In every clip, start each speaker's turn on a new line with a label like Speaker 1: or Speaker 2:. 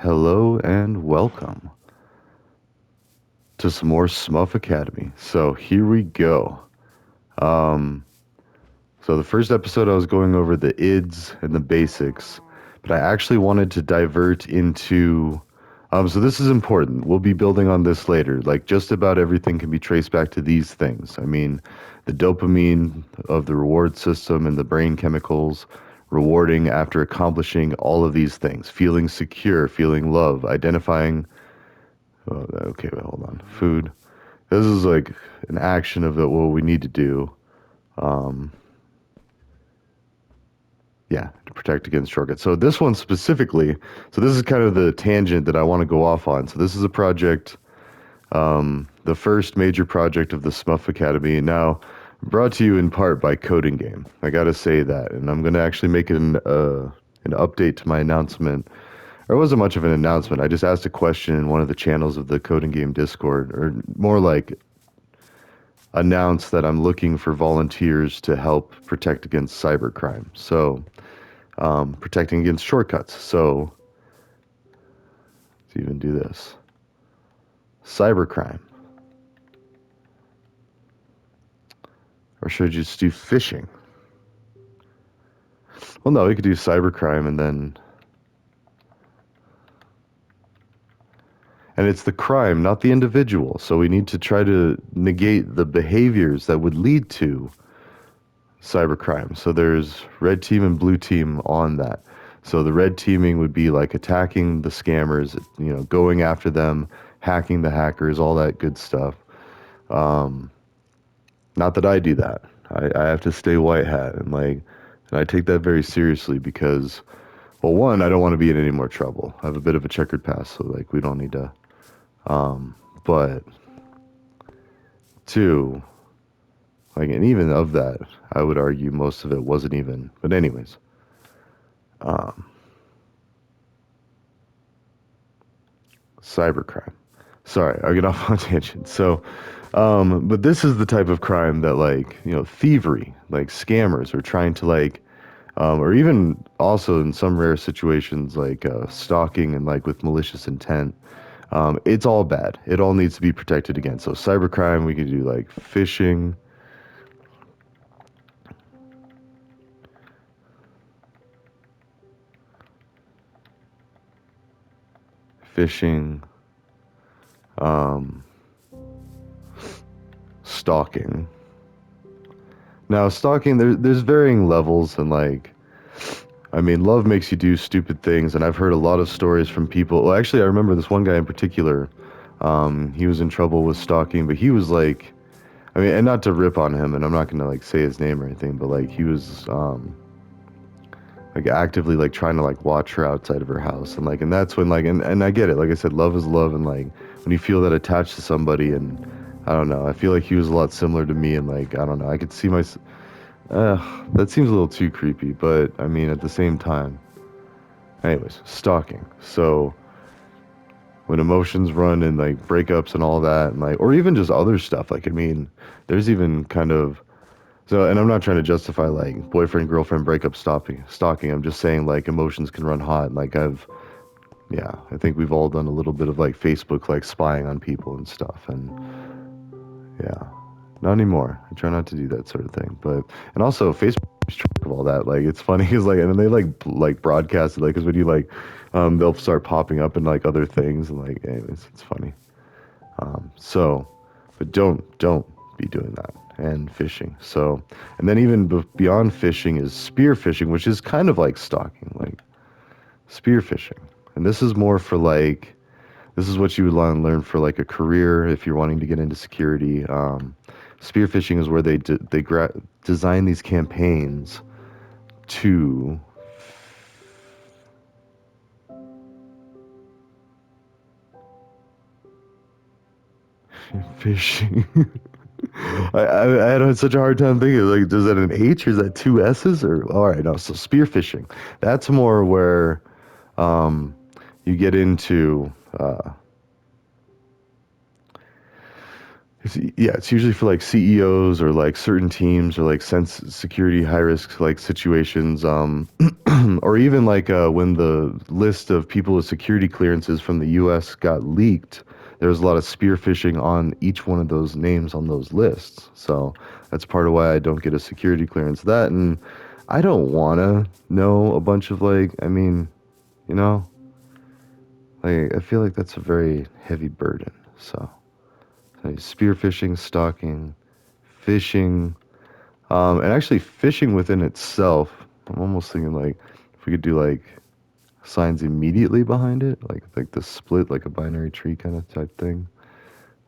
Speaker 1: Hello and welcome to some more Smuff Academy. So here we go. Um, so the first episode I was going over the ids and the basics, but I actually wanted to divert into. So this is important. We'll be building on this later. Like just about everything can be traced back to these things. I mean, the dopamine of the reward system and the brain chemicals rewarding after accomplishing all of these things, feeling secure, feeling love, identifying. Oh, okay, wait, hold on. Food. This is like an action of what we need to do. Um, yeah, to protect against shortcuts. So this one specifically, so this is kind of the tangent that I want to go off on. So this is a project, the first major project of the Smuff Academy. Now, brought to you in part by Coding Game. I got to say that, and I'm going to actually make an update to my announcement. Or it wasn't much of an announcement. I just asked a question in one of the channels of the Coding Game Discord, or more like announce that I'm looking for volunteers to help protect against cybercrime. So, protecting against shortcuts. So, let's even do this. Cybercrime. Or should you just do phishing? Well, no, we could do cybercrime and then. And it's the crime, not the individual. So we need to try to negate the behaviors that would lead to cybercrime. So there's red team and blue team on that. So the red teaming would be like attacking the scammers, going after them, hacking the hackers, all that good stuff. Um, Not that I do that. I have to stay white hat and I take that very seriously because, well, one, I don't want to be in any more trouble. I have a bit of a checkered past, so like we don't need to. But two, like, and even of that, I would argue most of it wasn't even. But anyways, um, cybercrime. Sorry, I get off on a tangent. So, but this is the type of crime that, like, thievery, like scammers are trying to, like, or even also in some rare situations, like stalking and like with malicious intent. It's all bad. It all needs to be protected against. So, cybercrime, we could do like phishing, um, stalking. Now, stalking, there's varying levels, and like, I mean, love makes you do stupid things, and I've heard a lot of stories from people. Well, actually, I remember this one guy in particular. He was in trouble with stalking, but he was like, I mean, and not to rip on him, and I'm not gonna like say his name or anything, but like he was like actively like trying to like watch her outside of her house, and that's when like, and I get it. Like I said, love is love, and like when you feel that attached to somebody, and I don't know, I feel like he was a lot similar to me, and like I don't know, I could see my. That seems a little too creepy, but I mean, at the same time. Anyways, stalking. So when emotions run and like breakups and all that, and like, or even just other stuff. Like, I mean, there's even kind of so, and I'm not trying to justify like boyfriend girlfriend breakup stalking. I'm just saying like emotions can run hot. Like yeah, I think we've all done a little bit of like Facebook like spying on people and stuff, and yeah. Not anymore. I try not to do that sort of thing. But and also Facebook keeps track of all that. Like it's funny because like and then they like broadcast it like because when you like they'll start popping up in like other things and like anyways it's funny. So but don't be doing that and fishing. So and then even beyond fishing is spear fishing, which is kind of like stalking, like spear fishing. And this is more for like this is what you would learn for like a career if you're wanting to get into security. Spearfishing is where they design these campaigns to fishing. I had such a hard time thinking like, does that an H or is that two S's or all right? No, so spearfishing. That's more where um, you get into. Yeah, it's usually for like CEOs or like certain teams or like security high risk like situations, or even like when the list of people with security clearances from the U.S. got leaked, there was a lot of spear phishing on each one of those names on those lists. So that's part of why I don't get a security clearance. That, and I don't want to know a bunch of like, I mean, you know, like I feel like that's a very heavy burden. So. Spear fishing, stalking, fishing, and actually fishing within itself. I'm almost thinking like if we could do like signs immediately behind it, like the split, like a binary tree kind of type thing.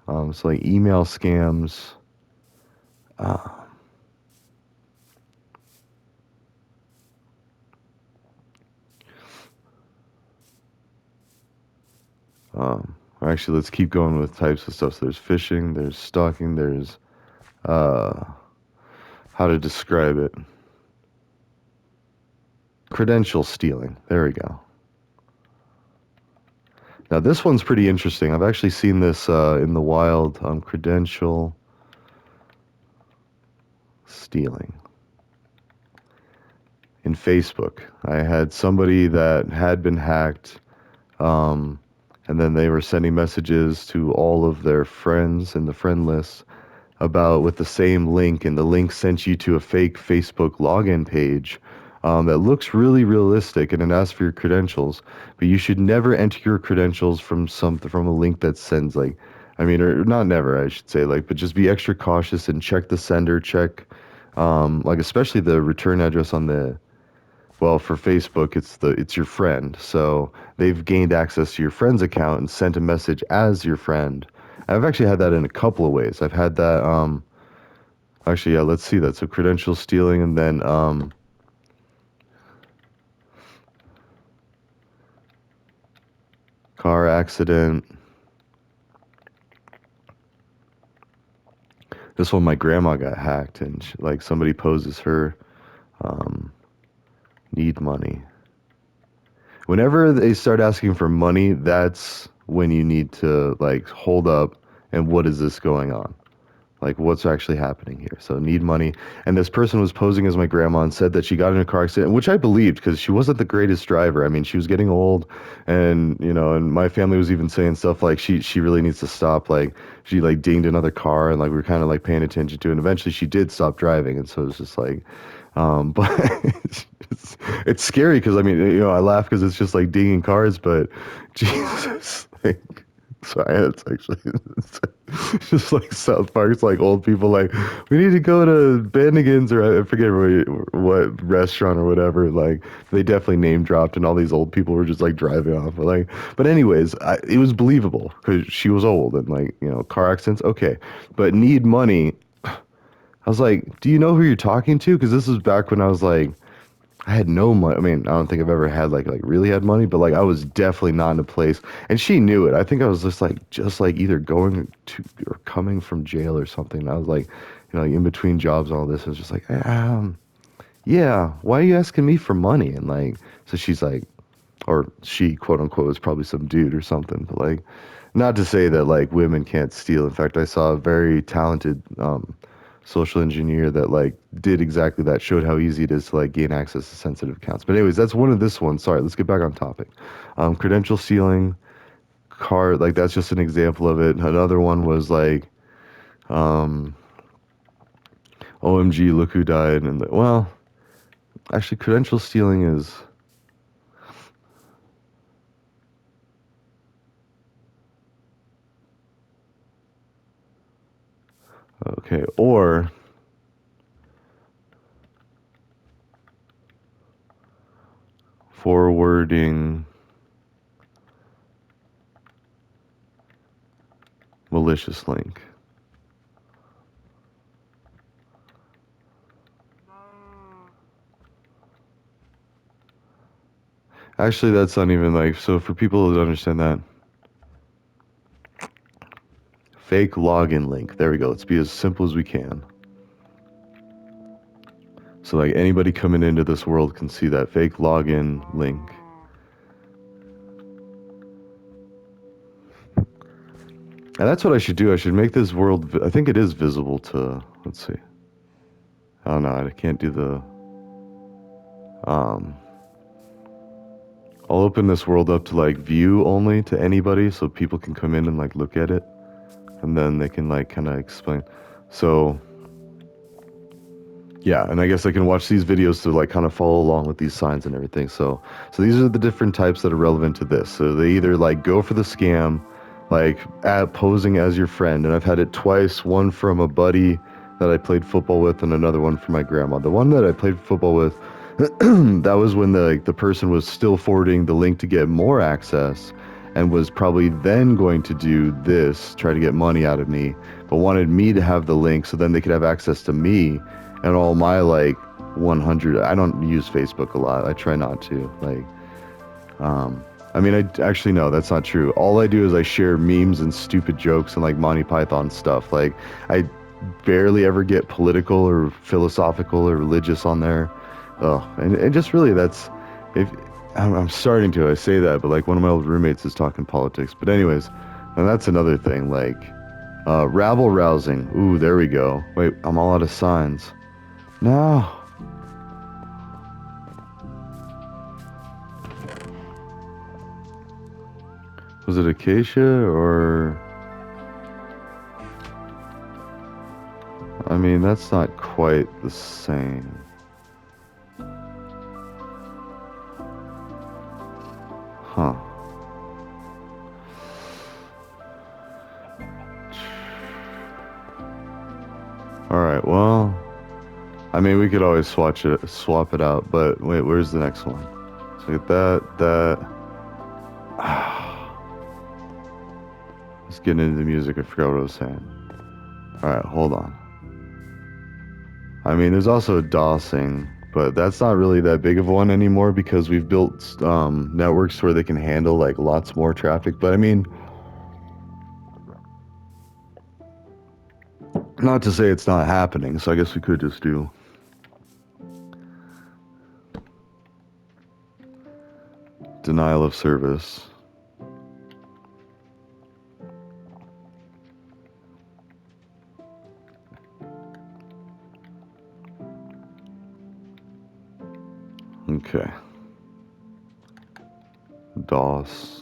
Speaker 1: So like email scams. Uh, or actually, let's keep going with types of stuff. So there's phishing, there's stalking, there's uh, how to describe it. Credential stealing. There we go. Now this one's pretty interesting. I've actually seen this in the wild. Credential stealing in Facebook. I had somebody that had been hacked, um, and then they were sending messages to all of their friends in the friend list about with the same link, and the link sent you to a fake Facebook login page that looks really realistic, and it asks for your credentials. But you should never enter your credentials from a link that sends like, I mean, or not never, I should say, like, but just be extra cautious and check the sender, check, like especially the return address on the, well, for Facebook, it's your friend. So they've gained access to your friend's account and sent a message as your friend. I've actually had that in a couple of ways. I've had that actually, yeah, let's see that. So credential stealing, and then car accident. This one, my grandma got hacked, and like somebody poses her um, need money. Whenever they start asking for money, that's when you need to like hold up and what is this going on? Like what's actually happening here? So need money. And this person was posing as my grandma and said that she got in a car accident, which I believed because she wasn't the greatest driver. I mean, she was getting old, and you know, and my family was even saying stuff like she really needs to stop. Like she like dinged another car, and like we were kind of like paying attention to it. And eventually she did stop driving, and so it was just like, but it's scary because I mean, you know, I laugh because it's just like dinging cars, but Jesus, like. Sorry, it's actually it's just like South Park. It's like old people like we need to go to Bennigan's or I forget what restaurant or whatever. Like they definitely name dropped, and all these old people were just like driving off. But anyways, it was believable because she was old and like you know car accidents. Okay, but need money. I was like, do you know who you're talking to? Because this was back when I was like I had no money. I mean, I don't think I've ever had like really had money, but like I was definitely not in a place, and she knew it. I think I was just like either going to or coming from jail or something. I was like, you know, like in between jobs, and all this. I was just like, yeah. Why are you asking me for money? And like, so she's like, or she quote unquote was probably some dude or something. But like, not to say that like women can't steal. In fact, I saw a very talented social engineer that like did exactly that, showed how easy it is to like gain access to sensitive accounts. But anyways, that's one of this one. Sorry, let's get back on topic. Credential stealing, car, like that's just an example of it. Another one was like, um, OMG, look who died. And well, actually, credential stealing is okay, or forwarding malicious link. Actually, that's not even like, so for people to understand that, fake login link. There we go. Let's be as simple as we can. So like anybody coming into this world can see that fake login link. And that's what I should do. I should make this world. I think it is visible to. Let's see. Oh no, I can't do the. Um, I'll open this world up to like view only to anybody, so people can come in and like look at it, and then they can like kind of explain. So yeah, and I guess I can watch these videos to like kind of follow along with these signs and everything. So these are the different types that are relevant to this. So they either like go for the scam, like at posing as your friend, and I've had it twice. One from a buddy that I played football with, and another one from my grandma. The one that I played football with, that was when the person was still forwarding the link to get more access, and was probably then going to do this, try to get money out of me, but wanted me to have the link so then they could have access to me and all my like 100. I don't use Facebook a lot. I try not to. Like, I mean, I actually no, that's not true. All I do is I share memes and stupid jokes and like Monty Python stuff. Like, I barely ever get political or philosophical or religious on there. Oh, and just really that's if I'm starting to. I say that, but like one of my old roommates is talking politics. But anyways, and that's another thing. Like, rabble rousing. Ooh, there we go. Wait, I'm all out of signs. No. Was it acacia or... I mean, that's not quite the same. Huh. Alright, well... I mean, we could always swap it out, but wait, where's the next one? So get that... Let's get into the music. I forgot what I was saying. Alright, hold on. I mean, there's also DOSing, but that's not really that big of one anymore because we've built networks where they can handle like lots more traffic. But I mean, not to say it's not happening, so I guess we could just do denial of service. Okay. DOS.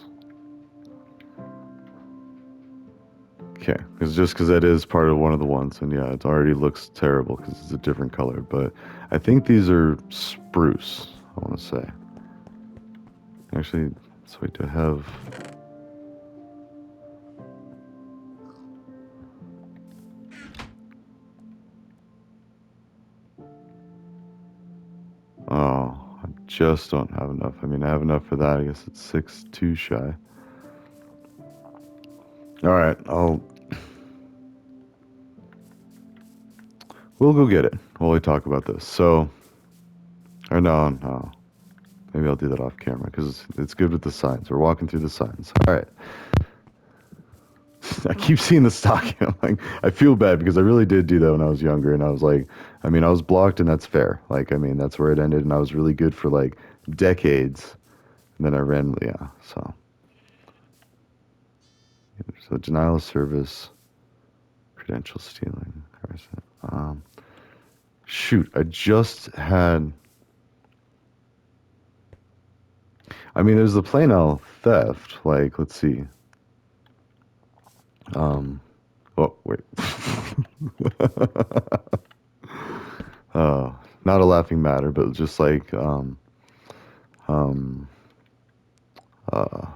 Speaker 1: Okay, it's just because that is part of one of the ones, and yeah, it already looks terrible because it's a different color, but I think these are spruce, I want to say. Actually, let's wait to have... Oh, I just don't have enough. I mean, I have enough for that. I guess it's 6-2 shy. Alright, we'll go get it while we talk about this. So, or no. Maybe I'll do that off camera because it's good with the signs. We're walking through the signs. Alright. I keep seeing the stalking. I'm like, I feel bad because I really did do that when I was younger, and I was like, I mean, I was blocked, and that's fair. Like, I mean, that's where it ended, and I was really good for like decades, and then I ran, yeah. So denial of service, credential stealing. Shoot, I just had. I mean, there's the plain old theft. Like, let's see. Oh wait. Not a laughing matter, but just like um, uh,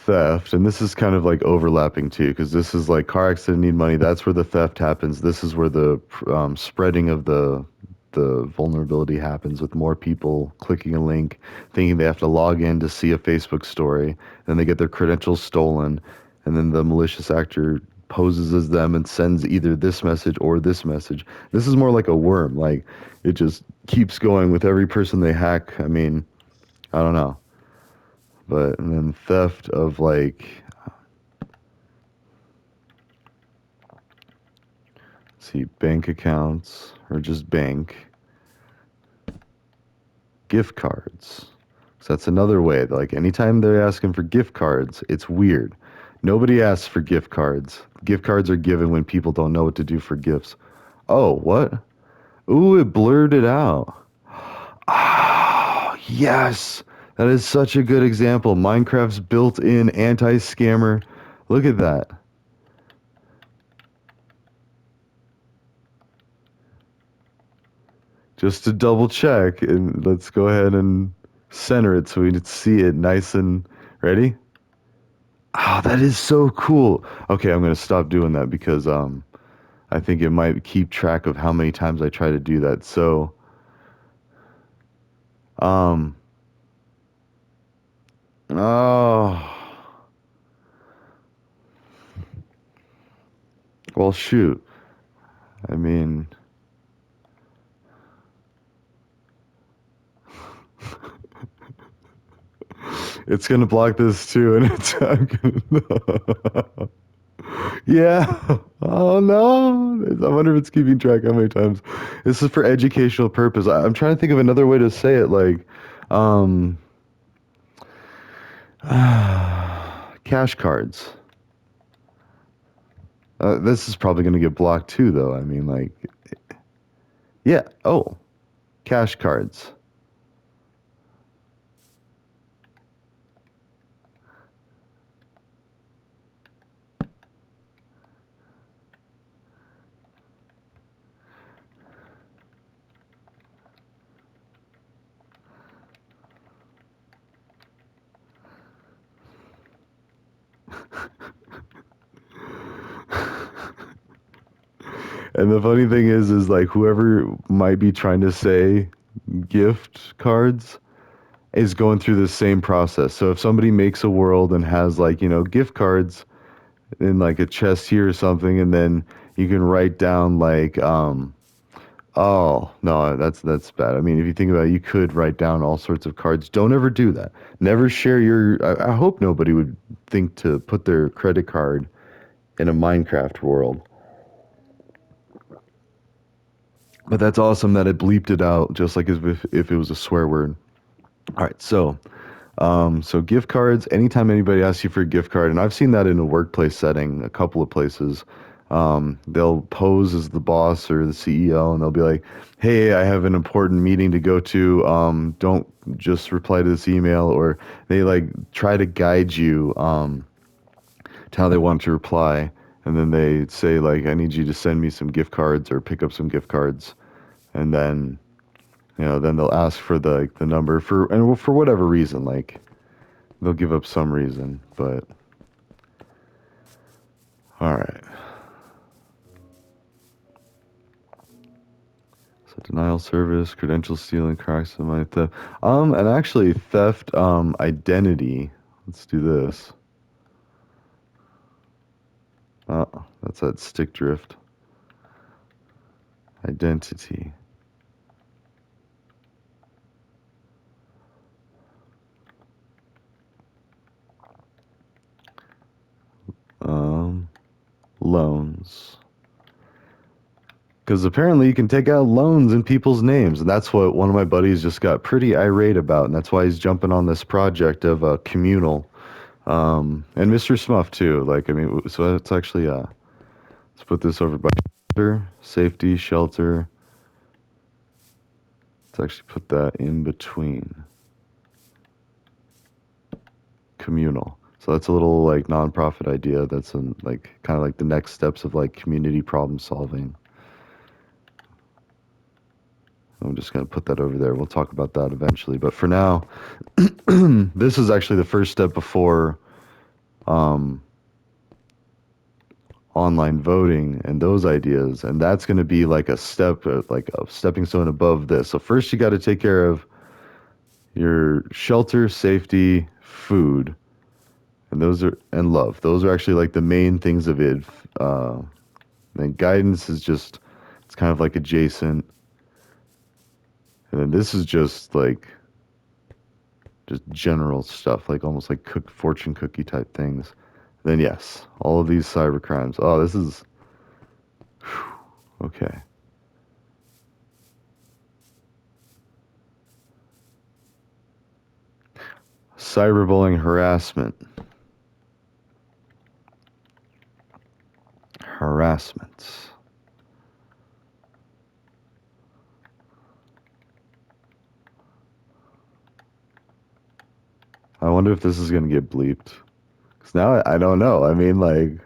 Speaker 1: theft, and this is kind of like overlapping too, because this is like car accident, need money. That's where the theft happens. This is where the spreading of the vulnerability happens with more people clicking a link, thinking they have to log in to see a Facebook story, then they get their credentials stolen, and then the malicious actor poses as them and sends either this message or this message. This is more like a worm. Like, it just keeps going with every person they hack. I mean, I don't know. But, and then theft of like, let's see, bank accounts or just bank, gift cards. So that's another way. Like anytime they're asking for gift cards, it's weird. Nobody asks for gift cards. Gift cards are given when people don't know what to do for gifts. Oh, what? Ooh, it blurred it out. Oh, yes. That is such a good example. Minecraft's built-in anti-scammer. Look at that. Just to double check, and let's go ahead and center it so we can see it nice and ready. Oh, that is so cool. Okay, I'm gonna stop doing that because I think it might keep track of how many times I try to do that. So um oh well shoot. I mean it's gonna block this too, and it's I'm gonna, yeah. Oh no! I wonder if it's keeping track how many times. This is for educational purpose. I'm trying to think of another way to say it, like, um, cash cards. This is probably gonna get blocked too, though. I mean, like, yeah. Oh, cash cards. And the funny thing is like whoever might be trying to say gift cards is going through the same process. So if somebody makes a world and has like, gift cards in like a chest here or something, and then you can write down like, oh no, that's bad. I mean, if you think about it, you could write down all sorts of cards. Don't ever do that. Never share your. I hope nobody would think to put their credit card in a Minecraft world. But that's awesome that it bleeped it out, just like as if it was a swear word. All right, so gift cards. Anytime anybody asks you for a gift card, and I've seen that in a workplace setting, a couple of places. They'll pose as the boss or the CEO, and they'll be like, "Hey, I have an important meeting to go to. Don't just reply to this email." Or they like try to guide you to how they want to reply, and then they say like, "I need you to send me some gift cards or pick up some gift cards," and then they'll ask for the number for whatever reason, like they'll give up some reason, but all right. So denial service, credential stealing, cracks in money theft. And actually theft, identity. Let's do this. Oh, that's that stick drift. Identity. Um, loans. Because apparently you can take out loans in people's names, and that's what one of my buddies just got pretty irate about, and that's why he's jumping on this project of communal. And Mr. Smuff too. Like, I mean, so it's actually let's put this over by shelter, safety, shelter. Let's actually put that in between communal. So that's a little like nonprofit idea. That's like kind of like the next steps of like community problem solving. I'm just gonna put that over there. We'll talk about that eventually. But for now, this is actually the first step before um, online voting and those ideas, and that's going to be like a step, like a stepping stone above this. So first, you got to take care of your shelter, safety, food, and those are and love. Those are actually like the main things of it. And guidance is just it's kind of like adjacent, and then this is just general stuff, like almost like fortune cookie type things. Then yes, all of these cyber crimes. Oh, this is okay. Cyberbullying, harassment. Harassment. I wonder if this is gonna get bleeped. Cause now I don't know. I mean, like,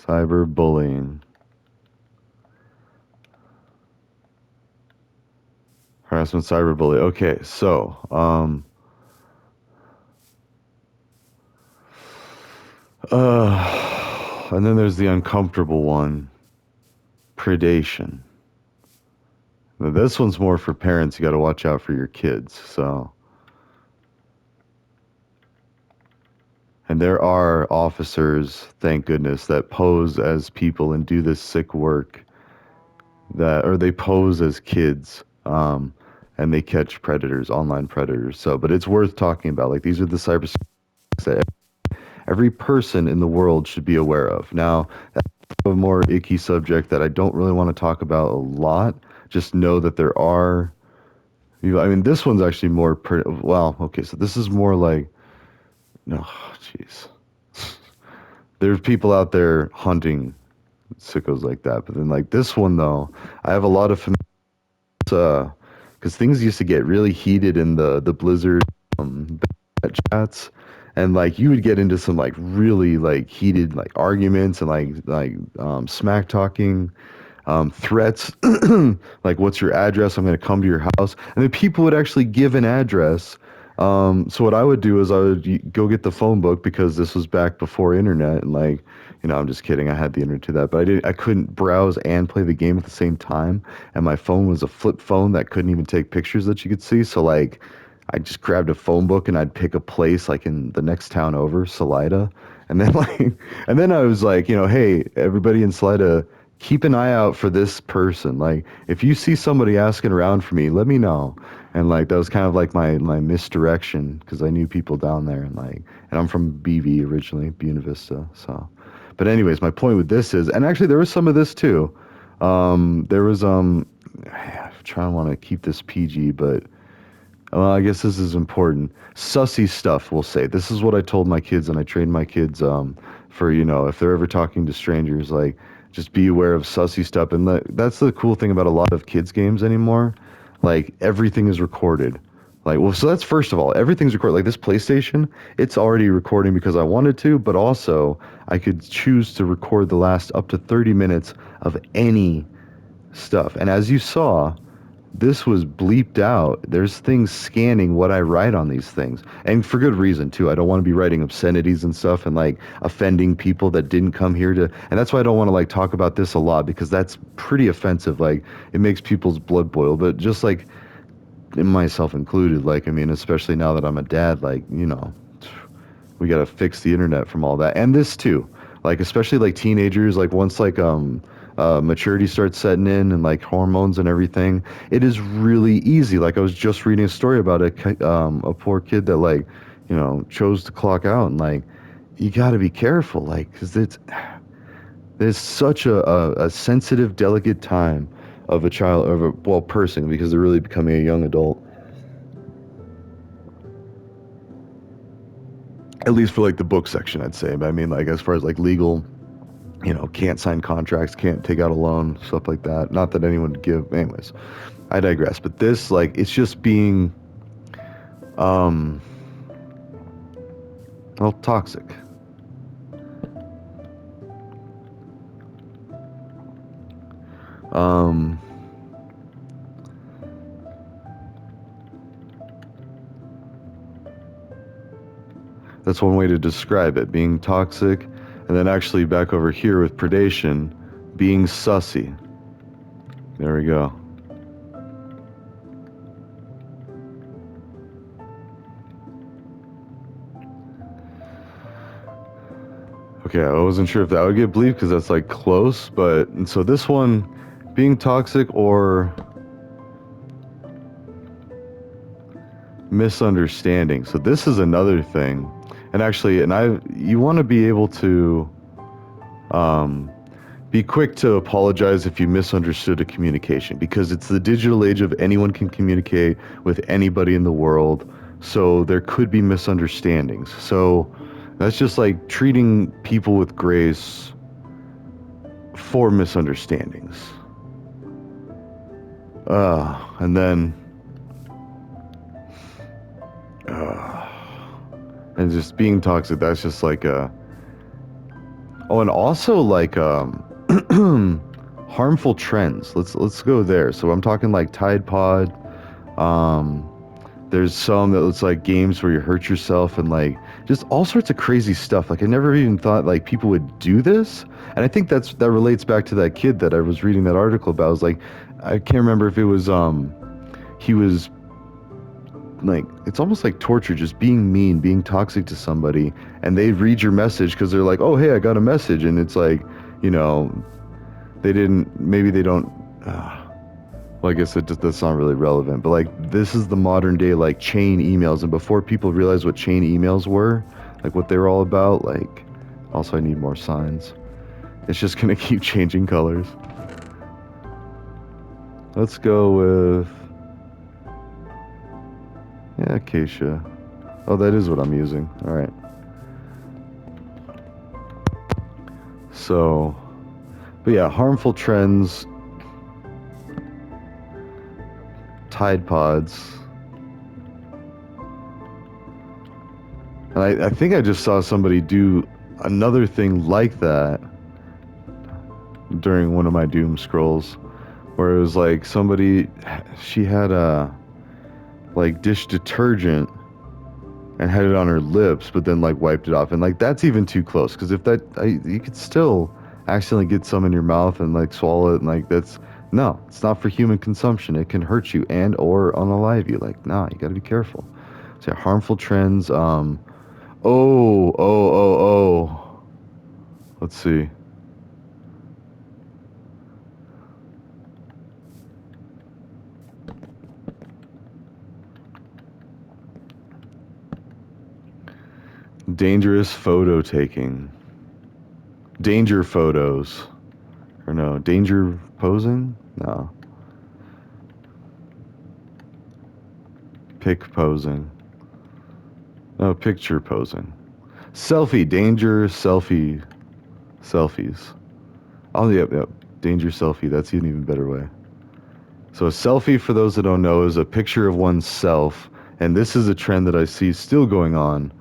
Speaker 1: cyberbullying, harassment, cyberbullying. Okay, so and then there's the uncomfortable one, predation. Now, this one's more for parents. You got to watch out for your kids. So, and there are officers, thank goodness, that pose as people and do this sick work that, or they pose as kids, and they catch predators, online predators. So, but it's worth talking about. Like these are the cyber that every person in the world should be aware of. Now, that's a more icky subject that I don't really want to talk about a lot. Just know that there are. I mean, this one's actually more. Well, okay, so this is more like. No, jeez. There's people out there hunting sickos like that, but then like this one though, I have a lot of because things used to get really heated in the Blizzard chats, and like you would get into some like really like heated like arguments and smack talking, threats, like what's your address? I'm going to come to your house, and then people would actually give an address. So what I would do is I would go get the phone book because this was back before internet, and like, I'm just kidding. I had the internet to that, but I couldn't browse and play the game at the same time. And my phone was a flip phone that couldn't even take pictures that you could see. So like, I just grabbed a phone book and I'd pick a place like in the next town over, Salida. And then like, and then I was like, hey, everybody in Salida, keep an eye out for this person. Like, if you see somebody asking around for me, let me know. And like that was kind of like my misdirection because I knew people down there and I'm from BV originally, Buena Vista. So, but anyways, my point with this is, and actually there was some of this too. There was I'm trying to want to keep this PG, but well, I guess this is important. Sussy stuff, we'll say. This is what I told my kids, and I trained my kids for, if they're ever talking to strangers, like, just be aware of sussy stuff. And that's the cool thing about a lot of kids' games anymore. Like, everything is recorded. Like, well, so that's first of all, everything's recorded. Like, this PlayStation, it's already recording because I wanted to, but also I could choose to record the last up to 30 minutes of any stuff. And as you saw, this was bleeped out. There's things scanning what I write on these things. And for good reason, too. I don't want to be writing obscenities and stuff and, like, offending people that didn't come here to... And that's why I don't want to, like, talk about this a lot, because that's pretty offensive. Like, it makes people's blood boil. But just, like, myself included, like, I mean, especially now that I'm a dad, like, we got to fix the internet from all that. And this, too. Like, especially, like, teenagers, like, once, like, maturity starts setting in and like hormones and everything, it is really easy. Like I was just reading a story about a poor kid that like, chose to clock out, and like, you got to be careful, like, because there's such a sensitive, delicate time of a child, of a person, because they're really becoming a young adult. At least for like the book section, I'd say. But I mean, like as far as like legal, can't sign contracts, can't take out a loan, stuff like that. Not that anyone would give. Anyways, I digress. But this, like, it's just being, well, toxic. That's one way to describe it, being toxic. And then actually back over here with predation, being sussy. There we go. Okay, I wasn't sure if that would get bleeped because that's like close, but and so this one, being toxic or misunderstanding. So this is another thing. And actually, you want to be able to be quick to apologize if you misunderstood a communication, because it's the digital age of anyone can communicate with anybody in the world. So there could be misunderstandings. So that's just like treating people with grace for misunderstandings. And then, uh, and just being toxic, that's just like a, oh, and also like, harmful trends. Let's go there. So I'm talking like Tide Pod. Um, there's some that looks like games where you hurt yourself and like just all sorts of crazy stuff. Like I never even thought like people would do this. And I think that relates back to that kid that I was reading that article about. I was like, I can't remember if it was he was like, it's almost like torture, just being mean, being toxic to somebody, and they read your message because they're like, oh hey, I got a message, and it's like, you know, they didn't, maybe they don't. Well, I guess that's not really relevant, but like this is the modern day like chain emails, and before people realized what chain emails were, like what they were all about, like, also I need more signs. It's just gonna keep changing colors. Let's go with, yeah, acacia. Oh, that is what I'm using. All right. So, but yeah, harmful trends, Tide Pods. And I think I just saw somebody do another thing like that during one of my doom scrolls, where it was like somebody, she had a like dish detergent and had it on her lips, but then like wiped it off, and like that's even too close, because if that you could still accidentally get some in your mouth and like swallow it, and like that's, no, it's not for human consumption. It can hurt you and or unalive you. Like, nah, you got to be careful. So yeah, harmful trends. Oh. Let's see. Dangerous photo taking. Danger photos. Or no, danger posing? No. Pic posing. No, picture posing. Selfie, danger, selfie, selfies. Oh, yep. Danger selfie. That's an even better way. So a selfie, for those that don't know, is a picture of oneself. And this is a trend that I see still going on,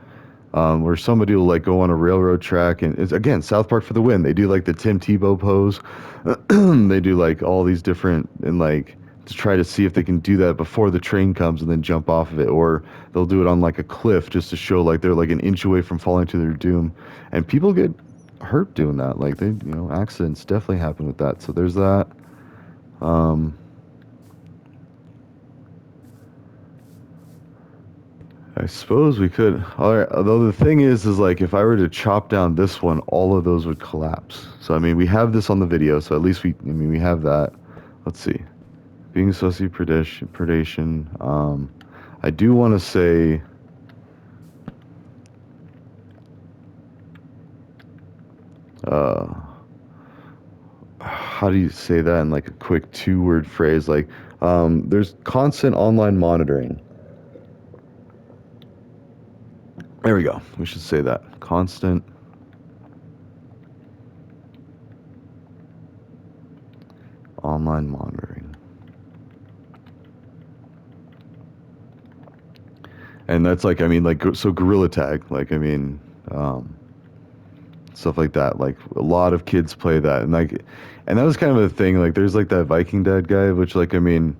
Speaker 1: where somebody will like go on a railroad track, and it's again South Park for the win. They do like the Tim Tebow pose. They do like all these different, and like to try to see if they can do that before the train comes and then jump off of it, or they'll do it on like a cliff just to show like they're like an inch away from falling to their doom, and people get hurt doing that. Like they, accidents definitely happen with that. So there's that. Um, I suppose we could. All right, although the thing is like if I were to chop down this one, all of those would collapse. So I mean, we have this on the video, so at least we have that. Let's see. Being associated predation. I do want to say, uh, how do you say that in like a quick two-word phrase? Like, there's constant online monitoring. There we go. We should say that. Constant online monitoring. And that's like, I mean, like, so Gorilla Tag, like, I mean, stuff like that. Like, a lot of kids play that. And, like, and that was kind of a thing. Like, there's, like, that Viking Dad guy, which, like, I mean,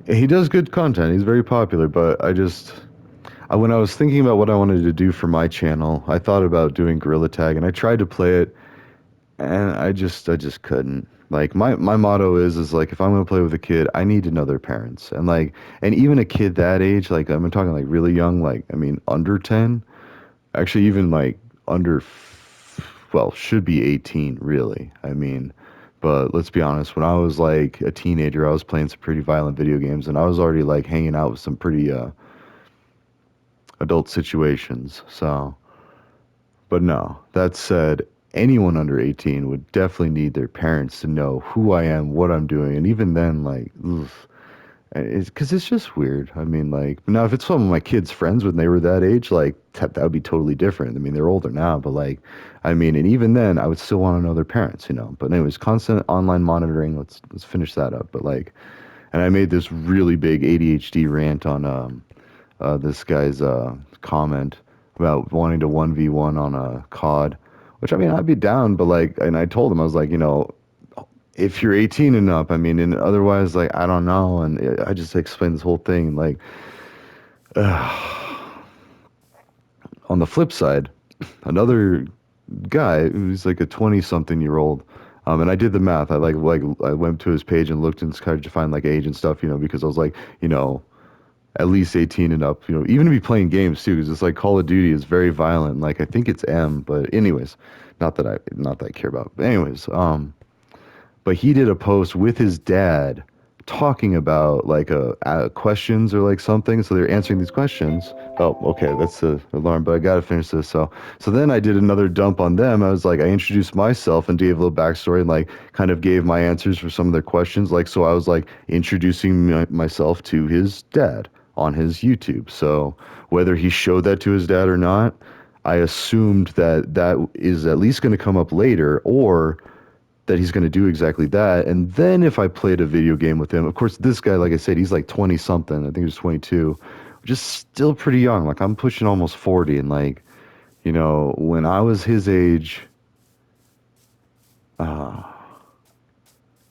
Speaker 1: he does good content. He's very popular. But when I was thinking about what I wanted to do for my channel, I thought about doing Gorilla Tag. And I tried to play it. And I just couldn't. Like my motto is like if I'm gonna play with a kid, I need to know their parents. And like and even a kid that age, like I'm talking like really young, like I mean under 10, actually even like well, should be 18 really. I mean, but let's be honest, when I was like a teenager, I was playing some pretty violent video games, and I was already like hanging out with some pretty adult situations. So but no, that said, anyone under 18 would definitely need their parents to know who I am, what I'm doing, and even then, like, oof, It's because it's just weird. I mean, like now if it's some of my kids' friends when they were that age, like that would be totally different. I mean, they're older now, but like, I mean, and even then, I would still want to know their parents, you know. But anyways, constant online monitoring. Let's finish that up. But like, and I made this really big ADHD rant on this guy's comment about wanting to 1v1 on a COD, which I mean, I'd be down, but like, and I told him I was like, you know, if you're 18 and up, I mean, and otherwise, like, I don't know. And I just explained this whole thing. Like, on the flip side, another guy who's like a 20 something year old, and I did the math. I I went to his page and looked and tried to find like age and stuff, you know, because I was like, you know, at least 18 and up, you know, even to be playing games too, because it's like Call of Duty is very violent. Like, I think it's M, but anyways, not that I care about. But anyways, but he did a post with his dad talking about like questions or like something. So they're answering these questions. Oh, okay, that's the alarm, but I gotta finish this. So then I did another dump on them. I was like, I introduced myself and gave a little backstory and like kind of gave my answers for some of their questions. Like, so I was like introducing myself to his dad on his YouTube. So whether he showed that to his dad or not, I assumed that that is at least going to come up later, or that he's going to do exactly that. And then if I played a video game with him, of course, this guy, like I said, he's like 20 something. I think he was 22, which is still pretty young. Like I'm pushing almost 40. And like, you know, when I was his age, uh,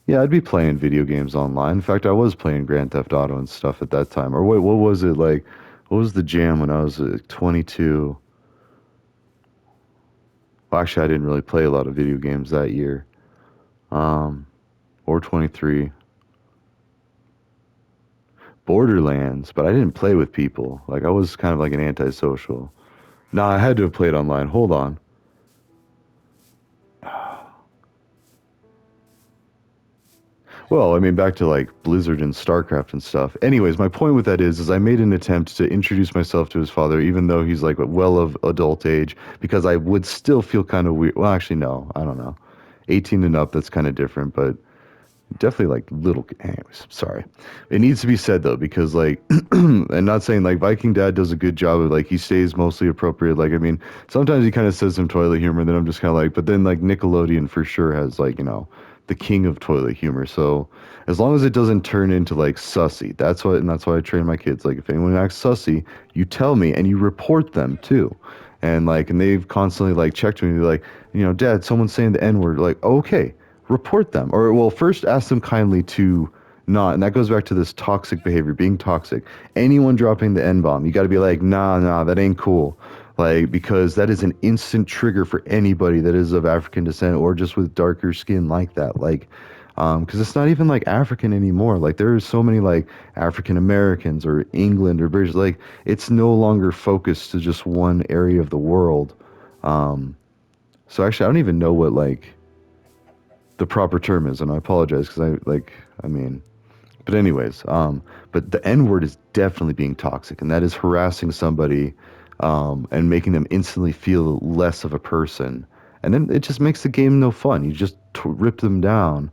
Speaker 1: yeah, I'd be playing video games online. In fact, I was playing Grand Theft Auto and stuff at that time. Or wait, what was it like? What was the jam when I was 22? Well, actually, I didn't really play a lot of video games that year. Um, or 23. Borderlands, but I didn't play with people. Like I was kind of like an antisocial. No, I had to have played online. Hold on. Well, I mean, back to like Blizzard and StarCraft and stuff. Anyways, my point with that is I made an attempt to introduce myself to his father, even though he's like well of adult age, because I would still feel kind of weird. Well, actually, no, I don't know. 18 and up, that's kind of different, but definitely like little. Anyways, sorry. It needs to be said though, because like, and not saying like Viking Dad does a good job of like he stays mostly appropriate. Like I mean, sometimes he kind of says some toilet humor, and then I'm just kind of like, but then like Nickelodeon for sure has like the king of toilet humor. So as long as it doesn't turn into like sussy, that's why I train my kids. Like if anyone acts sussy, you tell me and you report them too. And like, and they've constantly like checked me, like, Dad, someone's saying the N word. Like, okay, report them. Or, well, first ask them kindly to not. And that goes back to this toxic behavior, being toxic. Anyone dropping the N bomb, you got to be like, nah, that ain't cool. Like, because that is an instant trigger for anybody that is of African descent or just with darker skin like that. Like, because it's not even like African anymore. Like, there are so many like African Americans or England or British. Like, it's no longer focused to just one area of the world. Um, so actually, I don't even know what like the proper term is, and I apologize because I mean, but anyways, but the N word is definitely being toxic, and that is harassing somebody, and making them instantly feel less of a person, and then it just makes the game no fun. You just rip them down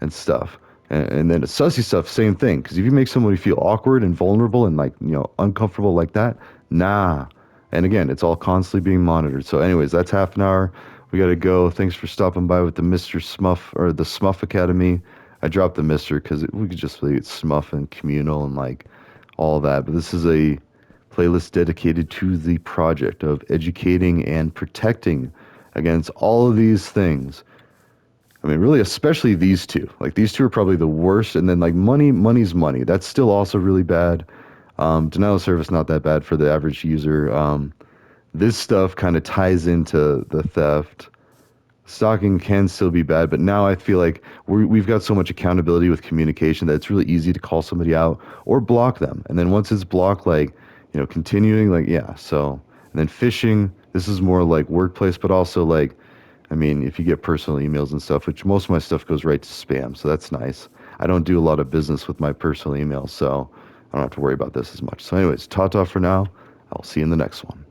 Speaker 1: and stuff. And then sussy stuff, same thing. Because if you make somebody feel awkward and vulnerable and like uncomfortable like that, nah. And again, it's all constantly being monitored. So, anyways, that's half an hour. We got to go. Thanks for stopping by with the Mr. Smuff or the Smuff Academy. I dropped the Mr. because we could just leave it Smuff and communal and like all that. But this is a playlist dedicated to the project of educating and protecting against all of these things. I mean, really, especially these two. Like these two are probably the worst. And then like money's money. That's still also really bad. Denial of service not that bad for the average user. This stuff kind of ties into the theft. Stalking can still be bad, but now I feel like we've got so much accountability with communication that it's really easy to call somebody out or block them. And then once it's blocked, like, continuing, like, yeah. So, and then phishing, this is more like workplace, but also like, I mean, if you get personal emails and stuff, which most of my stuff goes right to spam, so that's nice. I don't do a lot of business with my personal emails, so I don't have to worry about this as much. So anyways, ta-ta for now. I'll see you in the next one.